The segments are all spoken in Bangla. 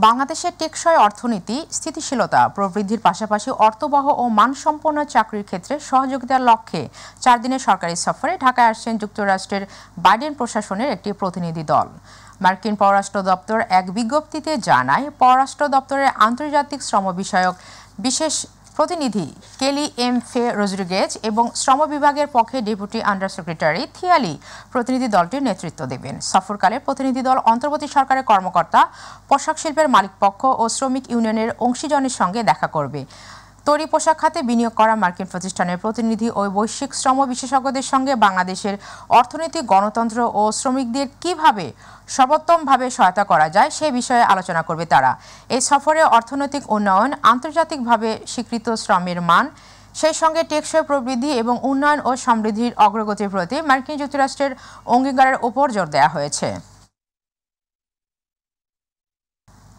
বাংলাদেশের টেকসই অর্থনীতি, স্থিতিশীলতা প্রবৃদ্ধির পাশাপাশি অর্থবহ ও মানসম্পন্ন চাকরির ক্ষেত্রে সহযোগিতার লক্ষ্যে 4 দিনের সরকারি সফরে ঢাকায় আসছেন যুক্তরাষ্ট্রের বাইডেন প্রশাসনের একটি প্রতিনিধি দল। মার্কিন পররাষ্ট্র দপ্তর এক বিজ্ঞপ্তিতে জানায়, পররাষ্ট্র দপ্তরের আন্তর্জাতিক শ্রম বিষয়ক বিশেষ প্রতিনিধি কেলি এম ফে রোদ্রিগেজ এবং শ্রম বিভাগের পক্ষে ডেপুটি আন্ডার সেক্রেটারি থিয়ালি প্রতিনিধি দলটির নেতৃত্ব দেবেন। সফরকালে প্রতিনিধি দল অন্তর্বর্তী সরকারের কর্মকর্তা, পোশাক শিল্পের মালিকপক্ষ ও শ্রমিক ইউনিয়নের অংশীজনের সঙ্গে দেখা করবে। তৈরি পোশাক খাতে বিনিয়োগ করা মার্কিন প্রতিষ্ঠানের প্রতিনিধি ও বৈশ্বিক শ্রম বিশেষজ্ঞদের সঙ্গে বাংলাদেশের অর্থনৈতিক, গণতন্ত্র ও শ্রমিকদের কিভাবে সর্বোত্তমভাবে সহায়তা করা যায় সে বিষয়ে আলোচনা করবে তারা। এই সফরে অর্থনৈতিক উন্নয়ন, আন্তর্জাতিকভাবে স্বীকৃত শ্রমের মান, সেই সঙ্গে টেকসই প্রবৃদ্ধি এবং উন্নয়ন ও সমৃদ্ধির অগ্রগতির প্রতি মার্কিন যুক্তরাষ্ট্রের অঙ্গীকারের ওপর জোর দেওয়া হয়েছে।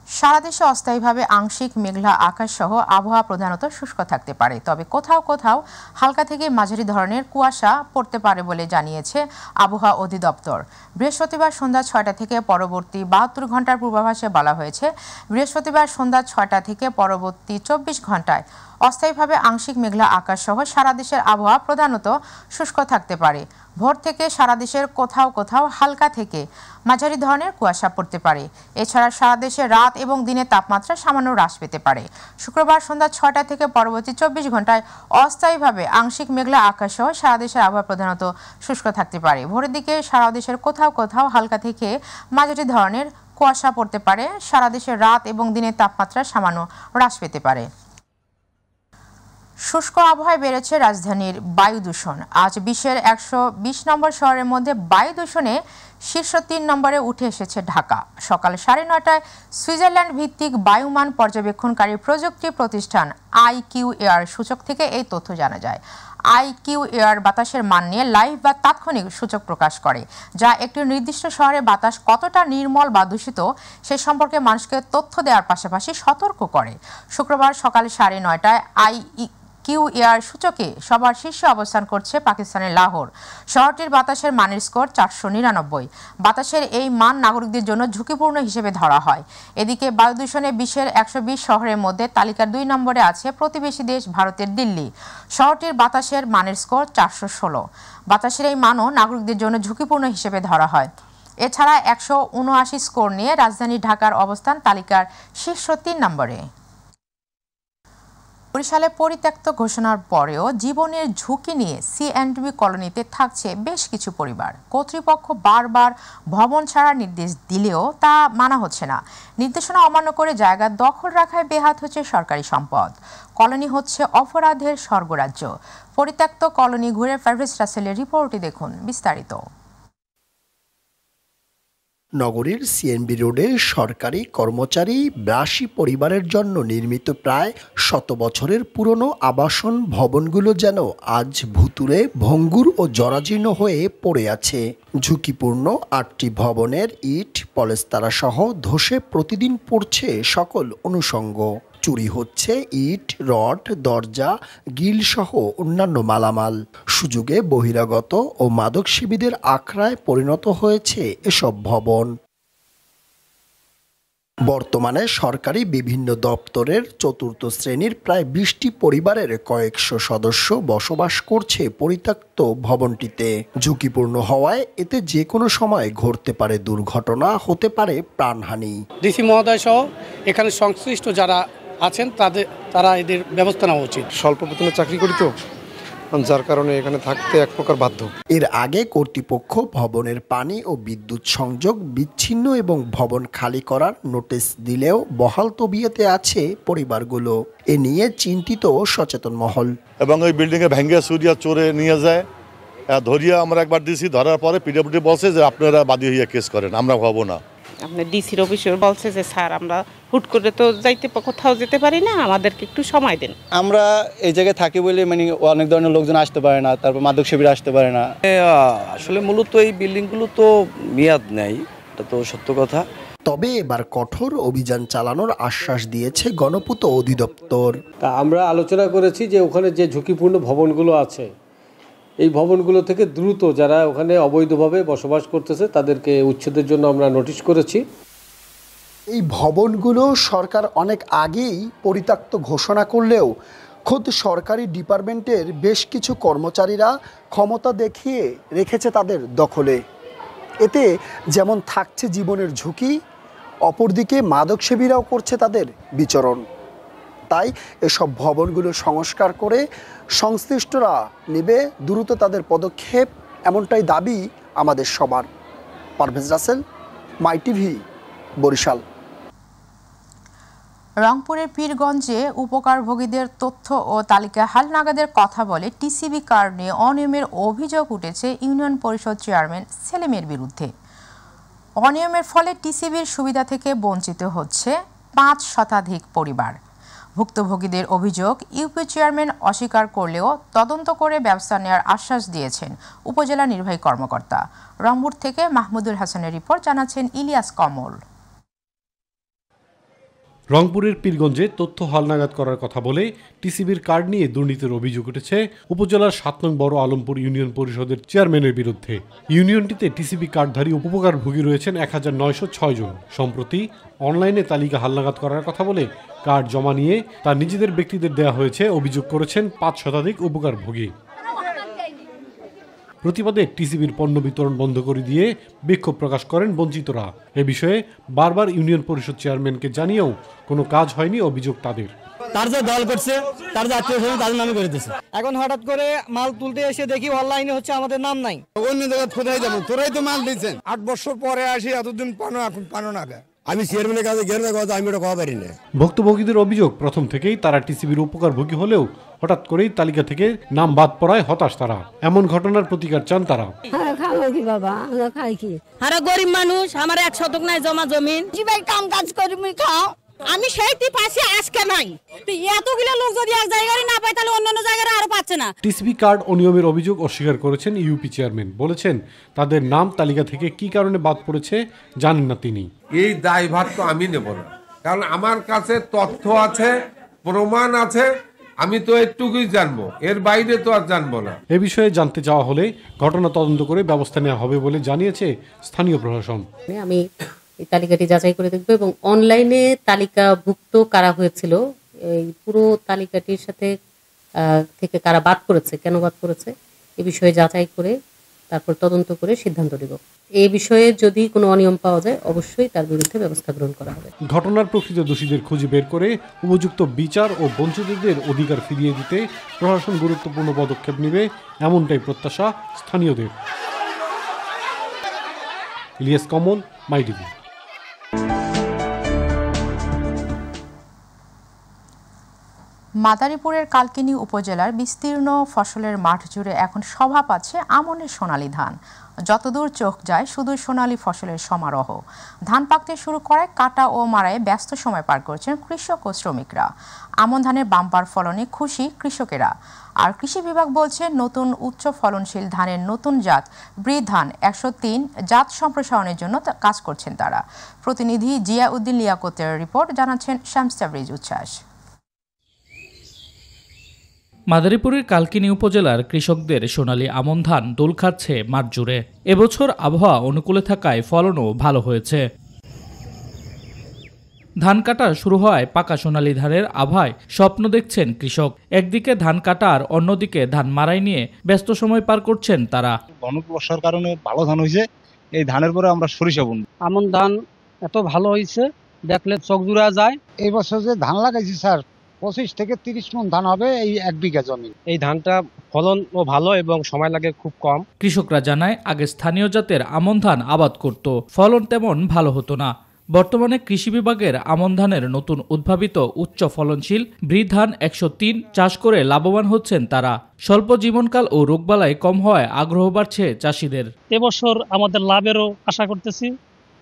সারা দেশে অস্থায়ীভাবে আংশিক মেঘলা আকাশ সহ আবহাওয়া প্রধানত শুষ্ক থাকতে পারে, তবে কোথাও কোথাও হালকা থেকে মাঝারি ধরনের কুয়াশা পড়তে পারে বলে জানিয়েছে আবহাওয়া অধিদপ্তর। বৃহস্পতিবার সন্ধ্যা 6টা থেকে পরবর্তী 72 ঘন্টার পূর্বাভাসে বলা হয়েছে, বৃহস্পতিবার সন্ধ্যা 6টা থেকে পরবর্তী 24 ঘন্টায় অস্থায়ীভাবে আংশিক মেঘলা আকাশ সহ সারা দেশের আবহাওয়া প্রধানত শুষ্ক থাকতে পারে। ভোর থেকে সারা দেশের কোথাও কোথাও হালকা থেকে মাঝারি ধরনের কুয়াশা পড়তে পারে। এছাড়া সারা দেশে রাত এবং দিনের তাপমাত্রা সামান্য হ্রাস পেতে পারে। শুক্রবার সন্ধ্যা 6টা থেকে পরবর্তী 24 ঘন্টায় অস্থায়ীভাবে আংশিক মেঘলা আকাশ সহ সারা দেশের আবহাওয়া প্রধানত শুষ্ক থাকতে পারে। ভোরের দিকে সারা দেশের কোথাও কোথাও হালকা থেকে মাঝারি ধরনের কুয়াশা পড়তে পারে। সারা দেশের রাত এবং দিনের তাপমাত্রা সামান্য হ্রাস পেতে পারে। শুষ্ক আবহাওয়ায় বেড়েছে রাজধানীর বায়ু দূষণ। আজ বিশ্বের 120 নম্বর শহরের মধ্যে বায়ু দূষণে শীর্ষ 3 নম্বরে উঠে এসেছে ঢাকা। সকাল 9:30টায় সুইজারল্যান্ড ভিত্তিক বায়ুমান পর্যবেক্ষণকারী প্রযুক্তি প্রতিষ্ঠান IQAir সূচক থেকে এই তথ্য জানা যায়। IQAir বাতাসের মান নিয়ে লাইভ বা তাৎক্ষণিক সূচক প্রকাশ করে, যা একটি নির্দিষ্ট শহরে বাতাস কতটা নির্মল বা দূষিত সে সম্পর্কে মানুষকে তথ্য দেওয়ার পাশাপাশি সতর্ক করে। শুক্রবার সকাল 9:30টায় IQAir সূচকে সবার শীর্ষে অবস্থান করছে পাকিস্তানের লাহোর। শহরটির বাতাসের মানের স্কোর 499। বাতাসের এই মান নাগরিকদের জন্য ঝুঁকিপূর্ণ হিসেবে ধরা হয়। এদিকে বায়ু দূষণে বিশ্বের 120 শহরের মধ্যে তালিকার 2 নম্বরে আছে প্রতিবেশী দেশ ভারতের দিল্লি। শহরটির বাতাসের মানের স্কোর 416। বাতাসের এই মানও নাগরিকদের জন্য ঝুঁকিপূর্ণ হিসেবে ধরা হয়। এছাড়া 179 স্কোর নিয়ে রাজধানী ঢাকার অবস্থান তালিকার শীর্ষ 3 নম্বরে। বরিশালে পরিত্যক্ত ঘোষণার পরেও জীবনের ঝুঁকি নিয়ে C&B কলোনিতে থাকছে বেশ কিছু পরিবার। কর্তৃপক্ষ বারবার ভবন ছাড়ার নির্দেশ দিলেও তা মানা হচ্ছে না। নির্দেশনা অমান্য করে জায়গা দখল রাখায় বেহাত হচ্ছে সরকারি সম্পদ। কলোনি হচ্ছে অপরাধের স্বর্গরাজ্য। পরিত্যক্ত কলোনি ঘুরে ফারভেজ রাসেলের রিপোর্টে দেখুন বিস্তারিত। নগরীর C&B রোডে সরকারি কর্মচারী 82 পরিবারের জন্য নির্মিত প্রায় 100 বছরের পুরনো আবাসন ভবনগুলো যেন আজ ভুতুড়ে, ভঙ্গুর ও জরাজীর্ণ হয়ে পড়ে আছে। ঝুঁকিপূর্ণ 8টি ভবনের ইট, পলেস্তারা সহ ধসে প্রতিদিন পড়ছে সকল অনুষঙ্গ। চুরি হচ্ছে ইট, রড, দরজা, গিল সহ অন্যান্য মালামাল। সুযোগে বহিরাগত ও মাদকসেবীদের আখড়ায় পরিণত হয়েছে এসব ভবন। বর্তমানে সরকারি বিভিন্ন দপ্তরের 4র্থ শ্রেণীর প্রায় 20টি পরিবারের কয়েকশো সদস্য বসবাস করছে পরিত্যক্ত ভবনটিতে। ঝুঁকিপূর্ণ হওয়ায় এতে যে কোনো সময় ঘটতে পারে দুর্ঘটনা, হতে পারে প্রাণহানি। ডিসি মহোদয় সহ এখানে সংশ্লিষ্ট যারা আছেন তারা এদের ব্যবস্থা নেওয়া উচিত। স্বল্প বেতনে চাকরি করি তো, যার কারণে এখানে থাকতে এক প্রকার বাধ্য। এর আগে কর্তৃপক্ষ ভবনের পানি ও বিদ্যুৎ সংযোগ বিচ্ছিন্ন এবং ভবন খালি করার নোটিশ দিলেও বহাল তবিয়তে আছে পরিবারগুলো। এ নিয়ে চিন্তিত সচেতন মহল। এবং ওই বিল্ডিংয়ে ভেঙ্গে সুরিয়া চোরে নিয়ে যায়, ধরিয়া আমরা একবার দিছি, ধরার পরে পিডব্লিউডি বলছে যে আপনারা বাদী হইয়া কেস করেন, আমরা হবো না। আপনার ডিসির অফিসে বলছে যে স্যার আমরা হুট করে তো কোথাও যেতে পারি না, আমাদেরকে একটু সময় দেন। আমরা এই জায়গায় থাকি বলে মানে অনেক ধরনের লোকজন আসতে পারে না, তারপর মাদকসেবীরা আসতে পারে না। আসলে মূলত এই বিল্ডিংগুলো তো মেয়াদ নেই, এটা তো সত্য কথা। তবে এবার কঠোর অভিযান চালানোর আশ্বাস দিয়েছে গণপূর্ত অধিদপ্তর। তা আমরা আলোচনা করেছি যে ওখানে যে ঝুঁকিপূর্ণ ভবনগুলো আছে, এই ভবনগুলো থেকে দ্রুত যারা ওখানে অবৈধভাবে বসবাস করতেছে তাদেরকে উচ্ছেদের জন্য আমরা নোটিশ করেছি। এই ভবনগুলো সরকার অনেক আগেই পরিত্যক্ত ঘোষণা করলেও খোদ সরকারি ডিপার্টমেন্টের বেশ কিছু কর্মচারীরা ক্ষমতা দেখিয়ে রেখেছে তাদের দখলে। এতে যেমন থাকছে জীবনের ঝুঁকি, অপরদিকে মাদকসেবীরাও করছে তাদের বিচরণ। তাই এসব ভবনগুলো সংস্কার করে সংশ্লিষ্টরা নেবে দ্রুত তাদের পদক্ষেপ, এমনটাই দাবি আমাদের সবার। পারভেজ রাসেল, মাই টিভি, বরিশাল। রংপুরের পীরগঞ্জে উপকারভোগীদের তথ্য ও তালিকা হালনাগাদের কথা বলে টিসিবি কার্ড নিয়ে অনিয়মের অভিযোগ উঠেছে ইউনিয়ন পরিষদ চেয়ারম্যান সেলিমের বিরুদ্ধে। অনিয়মের ফলে টিসিবির সুবিধা থেকে বঞ্চিত হচ্ছে ৫ শতাধিক পরিবার। ভুক্তভোগীদের অভিযোগ ইউপি চেয়ারম্যান অস্বীকার করলেও তদন্ত করে ব্যবস্থা নেওয়ার আশ্বাস দিয়েছেন উপজেলা নির্বাহী কর্মকর্তা। রংপুর থেকে মাহমুদুল হাসানের রিপোর্ট, জানাচ্ছেন ইলিয়াস কমল। রংপুরের পীরগঞ্জে তথ্য হালনাগাদ করার কথা বলে টিসিবির কার্ড নিয়ে দুর্নীতির অভিযোগ উঠেছে উপজেলার ৭ নং বড় আলমপুর ইউনিয়ন পরিষদের চেয়ারম্যানের বিরুদ্ধে। ইউনিয়নটিতে টিসিবি কার্ডধারী উপকারভোগী রয়েছেন ১৯০৬ জন। সম্প্রতি অনলাইনে তালিকা হালনাগাদ করার কথা বলে কার্ড জমা নিয়ে তা নিজেদের ব্যক্তিদের দেওয়া হয়েছে অভিযোগ করেছেন ৫ শতাধিক উপকারভোগী। প্রতিবাদে টিসিবির পণ্য বিতরণ বন্ধ করে দিয়ে বিক্ষোভ প্রকাশ করেন বঞ্চিতরা। এ বিষয়ে বারবার ইউনিয়ন পরিষদ চেয়ারম্যানকে জানিয়েও কোনো কাজ হয়নি অভিযোগ তাদের। তার যে দল করছে, তার যে আত্মীয়-স্বজন তাদের নামে করে দিয়েছে। এখন হঠাৎ করে মাল তুলতে এসে দেখি অনলাইনে হচ্ছে আমাদের নাম নাই। অন্য জায়গায় কোথায় যাবো? তোরাই তো মাল দিচ্ছেন। 8 বছর পরে আসি, এতদিন পানো, এখন পানো না। আমি চেয়ারম্যানের কাছে গেলে কথা আমি ওটা খাওয়া পারি না। ভুক্তভোগীদের অভিযোগ, প্রথম থেকেই তারা টিসিবির উপকারভোগী হলেও হঠাৎ করেই তালিকা থেকে নাম বাদ পড়ায় হতাশ তারা। এমন ঘটনার প্রতিকার চান তারা। গরিব মানুষ, আমার 1 শতক নাই জমা জমিন, কাম কাজ করি খাও, আমি সেইটি পাশে আজকে নাই। এতগুলো লোক যদি এক জায়গায় না পায় তাহলে অন্যান্য জায়গায় আরো পাচ্ছে না। টিসিবি কার্ড অনিয়মের অভিযোগ অস্বীকার করেছেন ইউপি চেয়ারম্যান। বলেছেন তাদের নাম তালিকা থেকে কি কারণে বাদ পড়েছে জানেন না তিনি। এই দায়ভার তো আমি নেব না, কারণ আমার কাছে তথ্য আছে, প্রমাণ আছে, আমি তো একটুকুই জানবো, এর বাইরে তো আর জানবো না। এ বিষয়ে জানতে চাওয়া হলে ঘটনা তদন্ত করে ব্যবস্থা নেওয়া হবে বলে জানিয়েছে স্থানীয় প্রশাসন। আমি এই তালিকাটি যাচাই করে দেখব এবং অনলাইনে তালিকাভুক্ত কারা হয়েছিল, এই পুরো তালিকাটির সাথে থেকে কারা বাদ করেছে, কেন বাদ করেছে, এই বিষয়ে যাচাই করে তারপর তদন্ত করে সিদ্ধান্ত নেব। এই বিষয়ে যদি কোনো অনিয়ম পাওয়া যায় অবশ্যই তার বিরুদ্ধে ব্যবস্থা গ্রহণ করা হবে। ঘটনার প্রকৃত দোষীদের খুঁজে বের করে উপযুক্ত বিচার ও বঞ্চিতদের অধিকার ফিরিয়ে দিতে প্রশাসন গুরুত্বপূর্ণ পদক্ষেপ নেবে, এমনটাই প্রত্যাশা স্থানীয়দের। ইলিয়াস কমল, মাই টিভি। মাদারীপুরের কালকিনি উপজেলার বিস্তীর্ণ ফসলের মাঠ জুড়ে এখন শোভা পাচ্ছে আমনের সোনালী ধান। যতদূর চোখ যায় শুধু সোনালী ফসলের সমারোহ। ধান পাকতে শুরু করায় কাটা ও মাড়ায় ব্যস্ত সময় পার করছেন কৃষক ও শ্রমিকরা। আমন ধানের বাম্পার ফলনে খুশি কৃষকেরা। আর কৃষি বিভাগ বলছে নতুন উচ্চ ফলনশীল ধানের নতুন জাত বৃধান 103 জাত সম্প্রসারণের জন্য কাজ করছেন তারা। প্রতিনিধি জিয়াউদ্দিন লিয়াকতের রিপোর্ট, জানাচ্ছেন শামস তাবরিজ উচ্ছ্বাস। মাদারীপুরের কালকিনি উপজেলার কৃষকদের সোনালী আমন ধান দোল খাচ্ছে মাঠ জুড়ে। এবছর আবহাওয়া অনুকূলে থাকায় ফলনও ভালো হয়েছে। ধান কাটা শুরু হওয়ায় পাকা সোনালী ধানের আভায় স্বপ্ন দেখছেন কৃষক। একদিকে ধান কাটা আর অন্যদিকে ধান মাড়াই নিয়ে ব্যস্ত সময় পার করছেন তারা। বর্ষার কারণে ভালো ধান হয়েছে, এই ধানের পরে আমরা সরিষা বুনব। আমন ধান এত ভালো হয়েছে দেখলে চোখ জুড়া যায়। এই বছর যে ধান লাগাইছি স্যার 25 থেকে 30 মণ ধান হবে এই 1 বিঘা জমি। এই ধানটা ফলনও ভালো এবং সময় লাগে খুব কম। কৃষকরা জানায় আগে স্থানীয় জাতের আমন ধান আবাদ করত, ফলন তেমন ভালো হতো না। বর্তমানে কৃষি বিভাগের আমন ধানের নতুন উদ্ভাবিত উচ্চ ফলনশীল বৃধান 103 চাষ করে লাভবান হচ্ছেন তারা। স্বল্প জীবনকাল ও রোগবালাই কম হওয়ায় আগ্রহ বাড়ছে চাষিদের। এবছর আমাদের লাভেরও আশা করতেছি।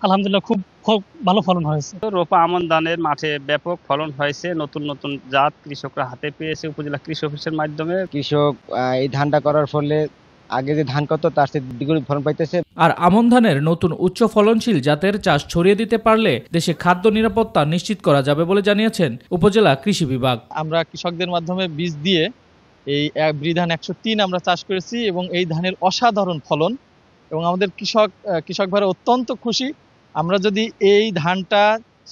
আলহামদুলিল্লাহ খুব ভালো ফলন হয়েছে। রোপা আমন ধানের মাঠে ব্যাপক ফলন হয়েছে। নতুন নতুন জাত কৃষকরা হাতে পেয়েছে উপজেলা কৃষি অফিসের মাধ্যমে। কৃষক এই ধানটা করার ফলে আগে যে ধান কত তার চেয়ে দ্বিগুণ ফলন পাইতেছে। আর আমন ধানের নতুন উচ্চ ফলনশীল জাতের চাষ ছড়িয়ে দিতে পারলে দেশে খাদ্য নিরাপত্তা নিশ্চিত করা যাবে বলে জানিয়েছেন উপজেলা কৃষি বিভাগ। আমরা কৃষকদের মাধ্যমে বীজ দিয়ে এই বৃধান 103 আমরা চাষ করেছি এবং এই ধানের অসাধারণ ফলন এবং আমাদের কৃষক ভাইরা অত্যন্ত খুশি। আমরা যদি এই ধানটা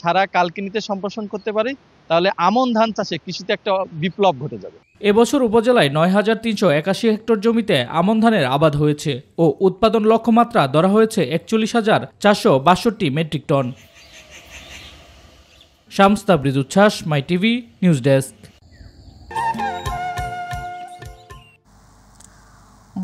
সারা কালকিনিতে সম্প্রসারণ করতে পারি, তাহলে আমন ধান চাষে কৃষিতে একটা বিপ্লব ঘটে যাবে। এবছর উপজেলায় ৯,৩৮১ হেক্টর জমিতে আমন ধানের আবাদ হয়েছে ও উৎপাদন লক্ষ্যমাত্রা ধরা হয়েছে ৪১,৪৬২ মেট্রিক টন। শামস তাবরিজ উচ্ছ্বাস, মাই টিভি নিউজ ডেস্ক।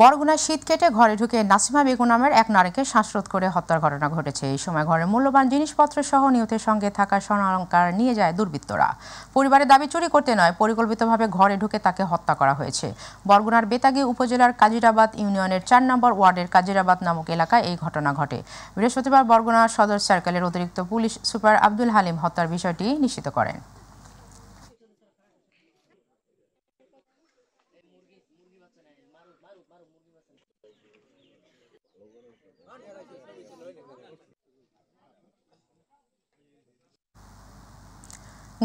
বরগুনায় শীত কেটে ঘরে ঢুকে নাসিমা বেগম নামের এক নারীকে শ্বাসরোধ করে হত্যার ঘটনা ঘটেছে। এই সময় ঘরের মূল্যবান জিনিসপত্র সহ নিহতের সঙ্গে থাকা স্বর্ণালংকার নিয়ে যায় দুর্বৃত্তরা। পরিবারের দাবি চুরি করতে নয়, পরিকল্পিতভাবে ঘরে ঢুকে তাকে হত্যা করা হয়েছে। বরগুনার বেতাগী উপজেলার কাজিরাবাদ ইউনিয়নের ৪ নম্বর ওয়ার্ডের কাজিরাবাদ নামক এলাকায় এই ঘটনা ঘটে। বৃহস্পতিবার বরগুনা সদর সার্কেলের অতিরিক্ত পুলিশ সুপার আব্দুল হালিম হত্যার বিষয়টি নিশ্চিত করেন।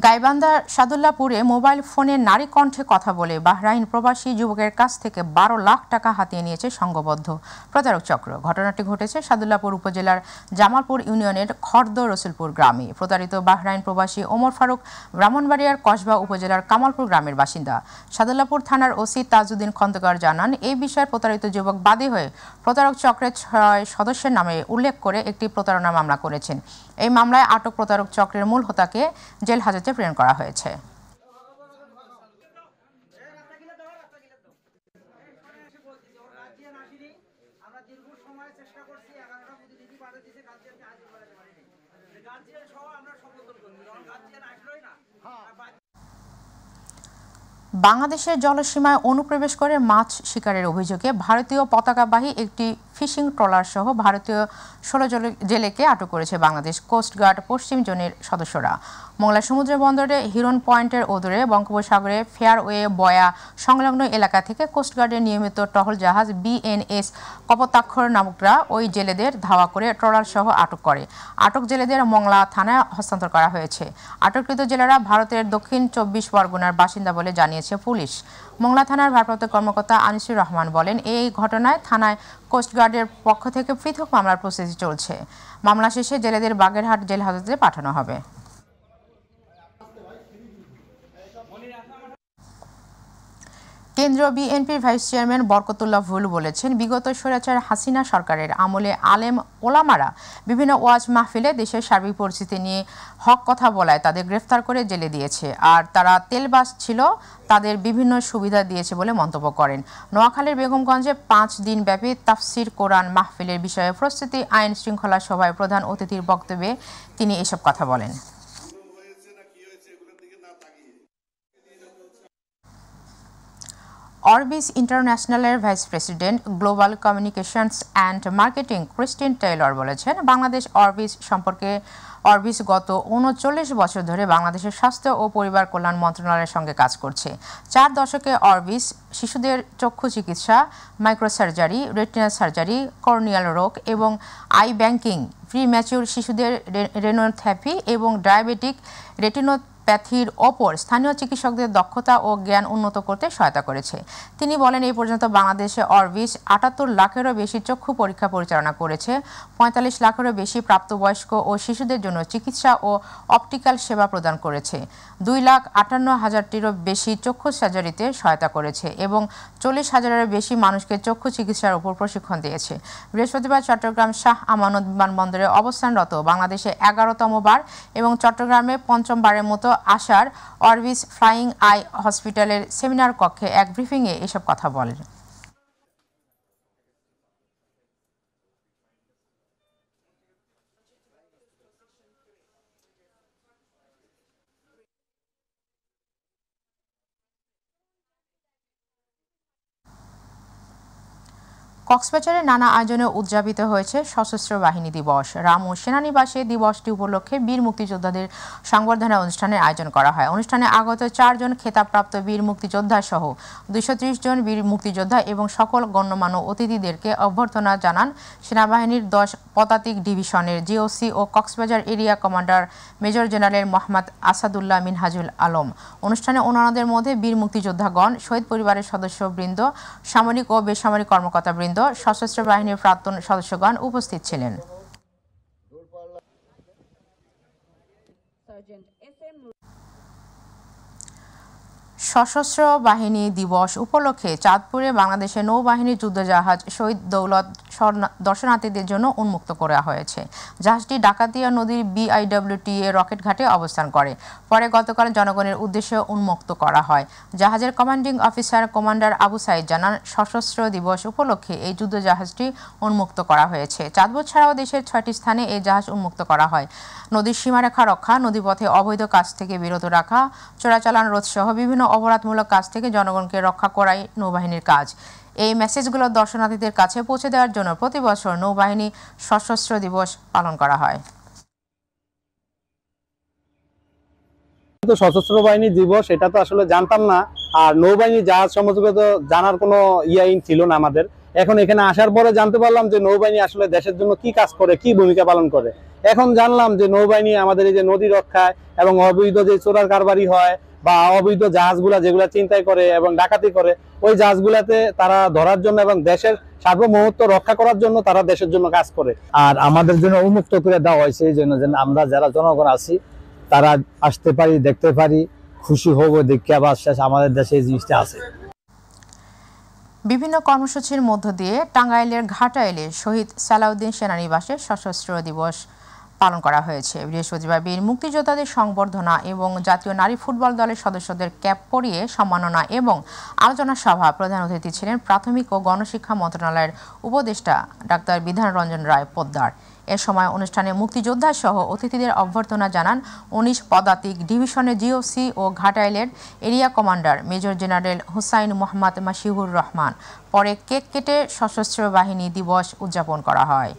গাইবান্ধার সাদুল্লাপুরে মোবাইল ফোনে নারী কণ্ঠে কথা বলে বাহরাইন প্রবাসী যুবকের কাছ থেকে ১২ লাখ টাকা হাতিয়ে নিয়েছে সংঘবদ্ধ প্রতারক চক্র। ঘটনাটি ঘটেছে সাদুল্লাপুর উপজেলার জামালপুর ইউনিয়নের খর্দ রসুলপুর গ্রামে। প্রতারিত বাহরাইন প্রবাসী ওমর ফারুক ব্রাহ্মণবাড়িয়ার কসবা উপজেলার কামালপুর গ্রামের বাসিন্দা। সাদুল্লাপুর থানার ওসি তাজউদ্দিন খন্দকার জানান, এই বিষয়ে প্রতারিত যুবক বাদী হয়ে প্রতারক চক্রের ৬ সদস্যের নামে উল্লেখ করে একটি প্রতারণা মামলা করেছেন। এই মামলায় আটক প্রতারক চক্রের মূল হোতাকে জেল হাজতে প্রেরণ করা হয়েছে। বাংলাদেশের জলসীমায় অনুপ্রবেশ করে মাছ শিকারের অভিযোগে ভারতীয় পতাকাবাহী একটি ফিশিং ট্রলার সহ ভারতীয় ১৬ জেলেকে আটক করেছে বাংলাদেশ কোস্টগার্ড পশ্চিম জোনের সদস্যরা। মংলা সমুদ্র বন্দরে হিরন পয়েন্টের অদূরে বঙ্গোপসাগরে ফেয়ারওয়ে বয়া সংলগ্ন এলাকা থেকে কোস্টগার্ডের নিয়মিত টহল জাহাজ বিএনএস কপোতাক্ষর নামকরা ওই জেলেদের ধাওয়া করে ট্রলার সহ আটক করে। আটক জেলেদের মংলা থানায় হস্তান্তর করা হয়েছে। আটককৃত জেলেরা ভারতের দক্ষিণ ২৪ পরগনার বাসিন্দা বলে জানিয়েছে পুলিশ। মংলা থানার ভারপ্রাপ্ত কর্মকর্তা আনিসুর রহমান বলেন, এই ঘটনায় থানায় কোস্টগার্ডের পক্ষ থেকে পৃথক মামলার প্রস্তুতি চলছে। মামলা শেষে জেলেদের বাগেরহাট জেল হাজতে পাঠানো হবে। কেন্দ্রীয় বিএনপির ভাইস চেয়ারম্যান বরকতুল্লাহ ভুলু বলেছেন, বিগত স্বৈরাচার হাসিনা সরকারের আমলে আলেম ওলামারা বিভিন্ন ওয়াজ মাহফিলে দেশের সার্বিক পরিস্থিতি নিয়ে হক কথা বলায় তাদের গ্রেফতার করে জেলে দিয়েছে, আর তারা তেলবাস ছিল, তাদের বিভিন্ন সুবিধা দিয়েছে বলে মন্তব্য করেন। নোয়াখালীর বেগমগঞ্জে ৫ দিনব্যাপী তাফসির কোরআন মাহফিলের বিষয়ে প্রস্তুতি আইন শৃঙ্খলা সভায় প্রধান অতিথির বক্তব্যে তিনি এসব কথা বলেন। অরবিস ইন্টারন্যাশনালের vice president global communications and marketing Christine Taylor বলেছেন, বাংলাদেশ অরবিস সম্পর্কে অরবিস গত ৩৯ বছর ধরে বাংলাদেশের স্বাস্থ্য ও পরিবার কল্যাণ মন্ত্রণালয়ের সঙ্গে কাজ করছে। ৪ দশকে অরবিস শিশুদের চক্ষু চিকিৎসা, মাইক্রোসার্জারি, রেটিনা সার্জারি, কর্নিয়াল রোগ এবং আই ব্যাংকিং, প্রি ম্যাচিউর শিশুদের রেনোথেরাপি এবং ডায়াবেটিক রেটিনোপ্যাথির ওপর স্থানীয় চিকিৎসকদের দক্ষতা ও জ্ঞান উন্নত করতে সহায়তা করেছে। তিনি বলেন, এই পর্যন্ত বাংলাদেশে অরবিস ৭৮ লাখেরও বেশি চক্ষু পরীক্ষা পরিচালনা করেছে, ৪৫ লাখেরও বেশি প্রাপ্তবয়স্ক ও শিশুদের জন্য চিকিৎসা ও অপটিক্যাল সেবা প্রদান করেছে, ২,৫৮,০০০টিরও বেশি চক্ষু সার্জারিতে সহায়তা করেছে এবং ৪০,০০০-এর বেশি মানুষকে চক্ষু চিকিৎসার উপর প্রশিক্ষণ দিয়েছে। বৃহস্পতিবার চট্টগ্রাম শাহ আমানত বিমানবন্দরে অবস্থানরত বাংলাদেশে ১১তম বার এবং চট্টগ্রামে ৫ম বারের মতো আসার অরবিস ফ্লাইং আই হসপিটালের সেমিনার কক্ষে এক ব্রিফিংয়ে এসব কথা বলেন। কক্সবাজারে নানা আয়োজনে উদযাপিত হয়েছে সশস্ত্র বাহিনী দিবস। রামু সেনানিবাসে দিবসটি উপলক্ষে বীর মুক্তিযোদ্ধাদের সংবর্ধনা অনুষ্ঠানের আয়োজন করা হয়। অনুষ্ঠানে আগত ৪ জন খেতাবপ্রাপ্ত বীর মুক্তিযোদ্ধা সহ ২৩০ জন বীর মুক্তিযোদ্ধা এবং সকল গণ্যমান্য অতিথিদেরকে অভ্যর্থনা জানান সেনাবাহিনীর ১০ পদাতিক ডিভিশনের জিওসি ও Cox's Bazar area commander major general Mohammad Asadullah Minhajul Alam. অনুষ্ঠানে অন্যান্যদের মধ্যে বীর মুক্তিযোদ্ধাগণ, শহীদ পরিবারের সদস্যবৃন্দ, সামরিক ও বেসামরিক কর্মকর্তাবৃন্দ, সশস্ত্র বাহিনীর প্রাক্তন সদস্যগণ উপস্থিত ছিলেন। সশস্ত্র বাহিনী দিবস উপলক্ষে চাঁদপুরে বাংলাদেশের নৌবাহিনীর যুদ্ধজাহাজ শহীদ দৌলত দর্শনার্থীদের জন্য উন্মুক্ত করা হয়েছে। জাহাজটি ডাকাতিয়া নদীর BIWTA রকেট ঘাটে অবস্থান করে। পরে গতকাল জনগণের উদ্দেশ্যে উন্মুক্ত করা হয়। জাহাজের commanding officer commander Abu Sayeed জানান, সশস্ত্র দিবস উপলক্ষে এই যুদ্ধজাহাজটি উন্মুক্ত করা হয়েছে। চাঁদপুর ছাড়াও দেশের 6টি স্থানে এই জাহাজ উন্মুক্ত করা হয়। নদীর সীমারেখা রক্ষা, নদীপথে অবৈধ কাজ থেকে বিরত রাখা, চোরাচালান রোধ সহ বিভিন্ন অপরাধমূলক কাজ থেকে জনগণকে রক্ষা করাই নৌবাহিনীর কাজ। এই মেসেজগুলো দর্শনার্থীদের কাছে পৌঁছে দেওয়ার জন্য প্রতি বছর নৌবাহিনী সশস্ত্র দিবস পালন করা হয়। সশস্ত্র বাহিনী দিবস এটা তো আসলে জানতাম না, আর নৌবাহিনী জাহাজ সম্পর্কে তো জানার কোনো ইয়াইন ছিল না আমাদের। এখন এখানে আসার পরে জানতে পারলাম যে নৌবাহিনী আসলে দেশের জন্য কি কাজ করে, কি ভূমিকা পালন করে। এখন জানলাম যে নৌবাহিনী আমাদের এই যে নদী রক্ষায় এবং অবৈধ যে চোরার কারবারি হয় বা অবৈধ জাহাজগুলা যেগুলা চিন্তাই করে এবং ডাকাতি করে, ওই জাহাজগুলাতে তারা ধরার জন্য এবং দেশের সার্বভৌমত্ব রক্ষা করার জন্য তারা দেশের জন্য কাজ করে। আর আমাদের জন্য উন্মুক্ত করে দেওয়া হয়েছে এই জন্য যে আমরা যারা জনগণ আছি তারা আসতে পারি, দেখতে পারি, খুশি হব দেখে আবার শেষ আমাদের দেশে এই জিনিসটা আছে। বিভিন্ন কর্মসূচির মধ্য দিয়ে টাঙ্গাইলের ঘাটাইলে শহীদ সালাউদ্দিন সেনানিবাসে সশস্ত্র দিবস পালন করা হয়েছে। বৃহস্পতিবার বীর মুক্তিযোদ্ধাদের সংবর্ধনা এবং জাতীয় নারী ফুটবল দলের সদস্যদের ক্যাপ পরিয়ে সম্মাননা এবং আলোচনা সভা প্রধান অতিথি ছিলেন প্রাথমিক ও গণশিক্ষা মন্ত্রণালয়ের উপদেষ্টা ডাক্তার বিধান রঞ্জন রায় পোদ্দার। এ সময় অনুষ্ঠানে মুক্তিযোদ্ধা সহ অতিথিদের অভ্যর্থনা জানান 19 পদাতিক ডিভিশনের GOC ও ঘাটাইলের area commander major general Hussain Mohammad Masihur Rahman. পরে কেক কেটে সশস্ত্র বাহিনী দিবস উদযাপন করা হয়।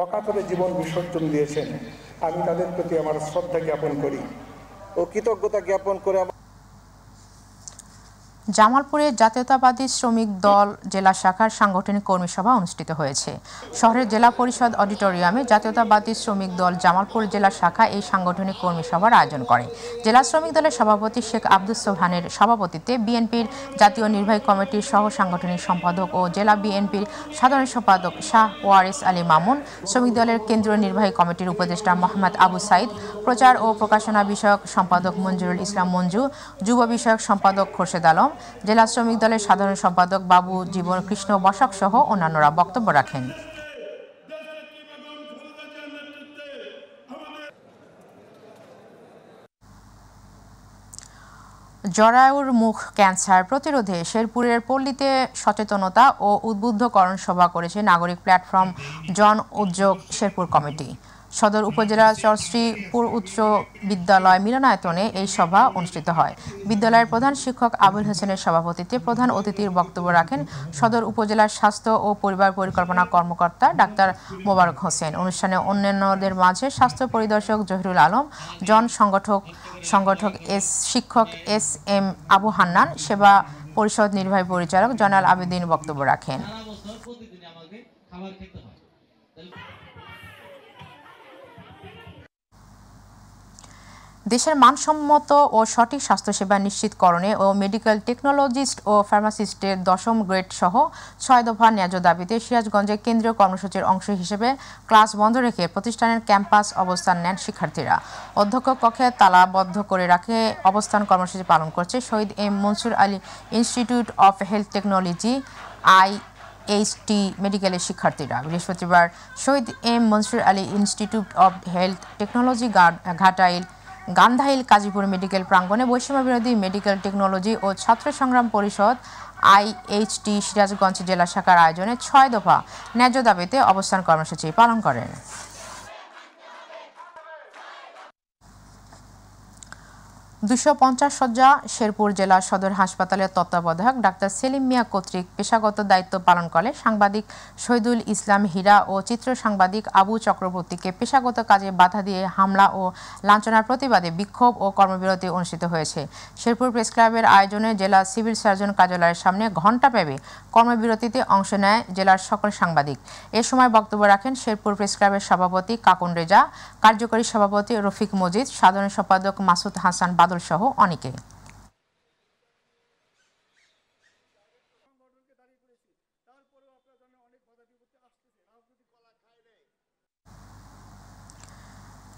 অকাতরে জীবন বিসর্জন দিয়েছেন, আমি তাদের প্রতি আমার শ্রদ্ধা জ্ঞাপন করি ও কৃতজ্ঞতা জ্ঞাপন করে। জামালপুরে জাতীয়তাবাদী শ্রমিক দল জেলা শাখার সাংগঠনিক কর্মী সভা অনুষ্ঠিত হয়েছে। শহরের জেলা পরিষদ অডিটোরিয়ামে জাতীয়তাবাদী শ্রমিক দল জামালপুর জেলা শাখা এই সাংগঠনিক কর্মী সভার আয়োজন করে। জেলা শ্রমিক দলের সভাপতি শেখ আব্দুস সোবহানের সভাপতিত্বে বিএনপির জাতীয় নির্বাহী কমিটির সহ সাংগঠনিক সম্পাদক ও জেলা বিএনপির সাধারণ সম্পাদক শাহ ওয়ারিস আলী মামুন, শ্রমিক দলের কেন্দ্রীয় নির্বাহী কমিটির উপদেষ্টা মোহাম্মদ আবু সাইদ, প্রচার ও প্রকাশনা বিষয়ক সম্পাদক মঞ্জুরুল ইসলাম মঞ্জু, যুব বিষয়ক সম্পাদক খোরশেদ আলম, জেলা শ্রমিক দলের সাধারণ সম্পাদক বাবু জীবন কৃষ্ণ বসাক সহ অন্যান্যরা বক্তব্য রাখেন। জরায়ুর মুখ ক্যান্সার প্রতিরোধে শেরপুরের পল্লীতে সচেতনতা ও উদ্বুদ্ধকরণ সভা করেছে নাগরিক প্ল্যাটফর্ম জন উদ্যোগ শেরপুর কমিটি। সদর উপজেলার চরশ্রীপুর উচ্চ বিদ্যালয় মিলনায়তনে এই সভা অনুষ্ঠিত হয়। বিদ্যালয়ের প্রধান শিক্ষক আবুল হোসেনের সভাপতিত্বে প্রধান অতিথির বক্তব্য রাখেন সদর উপজেলার স্বাস্থ্য ও পরিবার পরিকল্পনা কর্মকর্তা ডাক্তার মোবারক হোসেন। অনুষ্ঠানে অন্যান্যদের মাঝে স্বাস্থ্য পরিদর্শক জহিরুল আলম, জন সংগঠক শিক্ষক SM আবু হান্নান, সেবা পরিষদ নির্বাহী পরিচালক জয়নাল আবেদিন বক্তব্য রাখেন। দেশের মানসম্মত ও সঠিক স্বাস্থ্যসেবা নিশ্চিতকরণে ও মেডিকেল টেকনোলজিস্ট ও ফার্মাসিস্টের 10ম গ্রেড সহ 6 দফা ন্যায্য দাবিতে সিরাজগঞ্জে কেন্দ্রীয় কর্মসূচির অংশ হিসেবে ক্লাস বন্ধ রেখে প্রতিষ্ঠানের ক্যাম্পাস অবস্থান নেন শিক্ষার্থীরা। অধ্যক্ষ কক্ষে তালাবদ্ধ করে রাখে অবস্থান কর্মসূচি পালন করছে Shaheed M Monsur Ali institute of health technology IHT মেডিকেলের শিক্ষার্থীরা। বৃহস্পতিবার Shaheed M Monsur Ali institute of health technology Gandhail Kazipur medical প্রাঙ্গণে বৈষম্য বিরোধী মেডিকেল টেকনোলজি ও ছাত্র সংগ্রাম পরিষদ IHT সিরাজগঞ্জ জেলা শাখার আয়োজনে 6 দফা ন্যায্য দাবিতে অবস্থান কর্মসূচি পালন করেন। 250 শয্যা শেরপুর জেলা সদর হাসপাতালের তত্ত্বাবধায়ক ডাক্তার সেলিম মিয়া কর্তৃক পেশাগত দায়িত্ব পালন করে সাংবাদিক শহীদুল ইসলাম হীরা ও চিত্র সাংবাদিক আবু চক্রবর্তীকে পেশাগত কাজে বাধা দিয়ে হামলা ও লাঞ্ছনার প্রতিবাদে বিক্ষোভ ও কর্মবিরতি অনুষ্ঠিত হয়েছে। শেরপুর প্রেস ক্লাবের আয়োজনে জেলা সিভিল সার্জন কার্যালয়ের সামনে ঘণ্টাব্যাপী কর্মবিরতিতে অংশ নেয় জেলার সকল সাংবাদিক। এ সময় বক্তব্য রাখেন শেরপুর প্রেস ক্লাবের সভাপতি কাকুন রেজা, কার্যকরী সভাপতি রফিক মজিদ, সাধারণ সম্পাদক মাসুদ হাসান বাদল সহ অনেকে।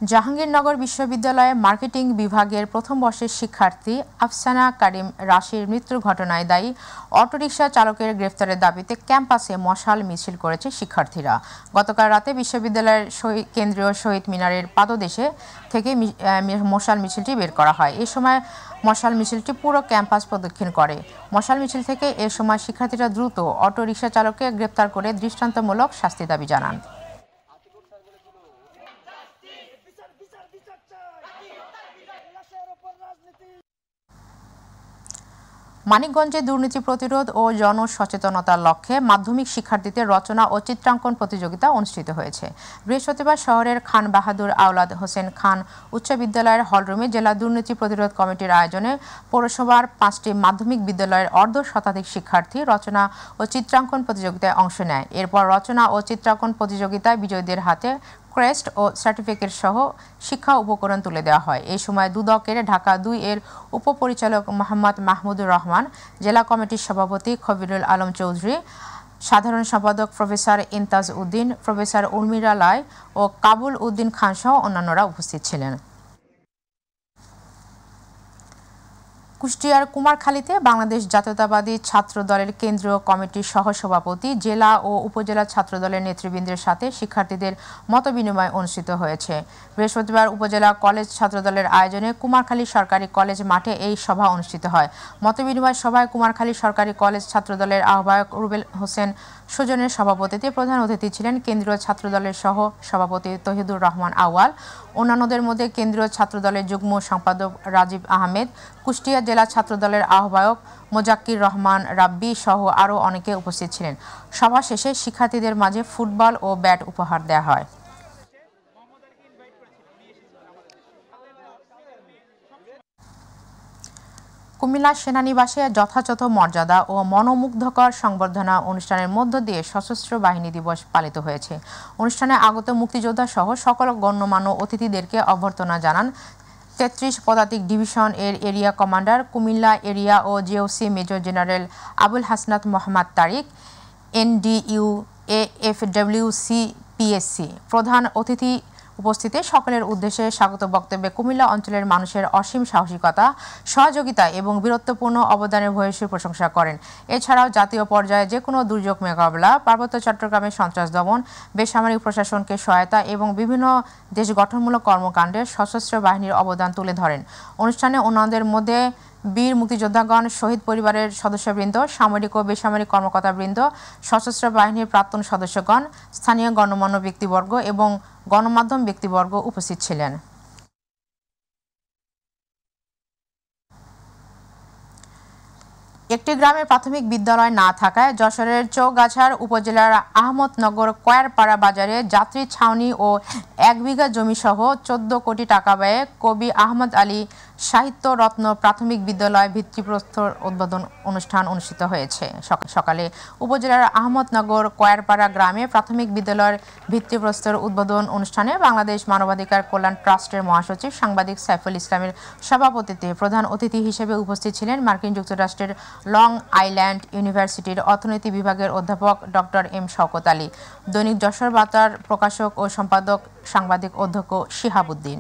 জাহাঙ্গীরনগর বিশ্ববিদ্যালয়ে মার্কেটিং বিভাগের প্রথম বর্ষের শিক্ষার্থী আফসানা কারিম রাশির মৃত্যুর ঘটনায় দায়ী অটোরিকশা চালকের গ্রেফতারের দাবিতে ক্যাম্পাসে মশাল মিছিল করেছে শিক্ষার্থীরা। গতকাল রাতে বিশ্ববিদ্যালয়ের কেন্দ্রীয় শহীদ মিনারের পাদদেশে থেকে মশাল মিছিলটি বের করা হয়। এ সময় মশাল মিছিলটি পুরো ক্যাম্পাস প্রদক্ষিণ করে। মশাল মিছিল থেকে এ সময় শিক্ষার্থীরা দ্রুত অটোরিকশা চালককে গ্রেফতার করে দৃষ্টান্তমূলক শাস্তি দাবি জানান। মানিকগঞ্জে দুর্নীতি প্রতিরোধ ও জনসচেতনতার লক্ষ্যে মাধ্যমিক শিক্ষার্থীদের রচনা ও চিত্রাঙ্কন প্রতিযোগিতা অনুষ্ঠিত হয়েছে। বৃহস্পতিবার শহরের খান বাহাদুর আওলাদ হোসেন খান উচ্চ বিদ্যালয়ের হলরুমে জেলা দুর্নীতি প্রতিরোধ কমিটির আয়োজনে পৌরসভার 5টি মাধ্যমিক বিদ্যালয়ের অর্ধশতাধিক শিক্ষার্থী রচনা ও চিত্রাঙ্কন প্রতিযোগিতায় অংশ নেয়। এরপর রচনা ও চিত্রাঙ্কন প্রতিযোগিতায় বিজয়ীদের হাতে ক্রেস্ট ও সার্টিফিকেট সহ শিক্ষা উপকরণ তুলে দেওয়া হয়। এই সময় দুদকের ঢাকা 2 এর উপপরিচালক মোহাম্মদ মাহমুদুর রহমান, জেলা কমিটির সভাপতি খবিরুল আলম চৌধুরী, সাধারণ সম্পাদক প্রফেসর ইনতাজ উদ্দিন, প্রফেসর উর্মিরা লাই ও কাবুল উদ্দিন খান সহ অন্যান্যরা উপস্থিত ছিলেন। কুষ্টিয়ার কুমারখালীতে বাংলাদেশ জাতীয়তাবাদী ছাত্র দলের কেন্দ্রীয় কমিটির সহসভাপতি, জেলা ও উপজেলা ছাত্র দলের নেতৃবৃন্দের সাথে শিক্ষার্থীদের মতবিনিময় অনুষ্ঠিত হয়েছে। বৃহস্পতিবার উপজেলা কলেজ ছাত্র দলের আয়োজনে কুমারখালী সরকারি কলেজ মাঠে এই সভা অনুষ্ঠিত হয়। মতবিনিময় সভায় কুমারখালী সরকারি কলেজ ছাত্র দলের আহ্বায়ক রুবেল হোসেন সুজনের সভাপতিত্বে প্রধান অতিথি ছিলেন কেন্দ্রীয় ছাত্র দলের সহ সভাপতি তহিদুর রহমান আউয়াল। অন্যান্যদের মধ্যে কেন্দ্রীয় ছাত্র দলের যুগ্ম সম্পাদক রাজীব আহমেদ, কুষ্টিয়া জেলা ছাত্র দলের আহ্বায়ক মোজাক্কির রহমান রাব্বি সহ আরও অনেকে উপস্থিত ছিলেন। সভা শেষে শিক্ষার্থীদের মাঝে ফুটবল ও ব্যাট উপহার দেওয়া হয়। কুমিল্লা সেনানিবাসে যথাযথ মর্যাদা ও মনোমুগ্ধকর সংবর্ধনা অনুষ্ঠানের মধ্য দিয়ে সশস্ত্র বাহিনী দিবস পালিত হয়েছে। অনুষ্ঠানে আগত মুক্তিযোদ্ধা সহ সকল গণ্যমান্য অতিথিদেরকে অভ্যর্থনা জানান 33 পদাতিক ডিভিশন এর এরিয়া কমান্ডার, কুমিল্লা এরিয়া ও GOC major general Abul Hasnat Mohammad Tariq, NDU AFWC PSC। প্রধান অতিথি উপস্থিতে সকলের উদ্দেশ্যে স্বাগত বক্তব্যে কুমিল্লা অঞ্চলের মানুষের অসীম সাহসিকতা, সহযোগিতা এবং বীরত্বপূর্ণ অবদানের ভূয়সী প্রশংসা করেন। এছাড়াও জাতীয় পর্যায়ে যে কোনো দুর্যোগ মোকাবেলা, পার্বত্য চট্টগ্রামের সন্ত্রাস দমন, বেসামরিক প্রশাসনকে সহায়তা এবং বিভিন্ন দেশ গঠনমূলক কর্মকাণ্ডে সশস্ত্র বাহিনীর অবদান তুলে ধরেন। অনুষ্ঠানে অন্যদের মধ্যে বীর মুক্তিযোদ্ধাগণ, শহীদ পরিবারের সদস্যবৃন্দ, সামরিক ও বেসামরিক কর্মকর্তাবৃন্দ, সশস্ত্র বাহিনীর প্রাক্তন সদস্যগণ, স্থানীয় গণ্যমান্য ব্যক্তিবর্গ এবং গণমাধ্যম ব্যক্তিবর্গ উপস্থিত ছিলেন। একটি গ্রামে প্রাথমিক বিদ্যালয় না থাকায় যশোরের চৌগাছার উপজেলার আহমদনগর কয়ারপাড়া বাজারে যাত্রী ছাউনি ও 1 বিঘা জমি সহ 14 কোটি টাকা ব্যয়ে কবি আহমদ আলী সাহিত্য রত্ন প্রাথমিক বিদ্যালয় ভিত্তিপ্রস্তর উদ্বোধন অনুষ্ঠান অনুষ্ঠিত হয়েছে। সকালে উপজেলার আহমদনগর কয়ারপাড়া গ্রামে প্রাথমিক বিদ্যালয়ের ভিত্তিপ্রস্তর উদ্বোধন অনুষ্ঠানে বাংলাদেশ মানবাধিকার কল্যাণ ট্রাস্টের মহাসচিব সাংবাদিক সাইফুল ইসলামের সভাপতিত্বে প্রধান অতিথি হিসেবে উপস্থিত ছিলেন মার্কিন যুক্তরাষ্ট্রের লং আইল্যান্ড ইউনিভার্সিটির অর্থনীতি বিভাগের অধ্যাপক ডক্টর এম শওকত আলী, দৈনিক যশোর বার্তার প্রকাশক ও সম্পাদক সাংবাদিক অধ্যক্ষ শিহাবুদ্দিন।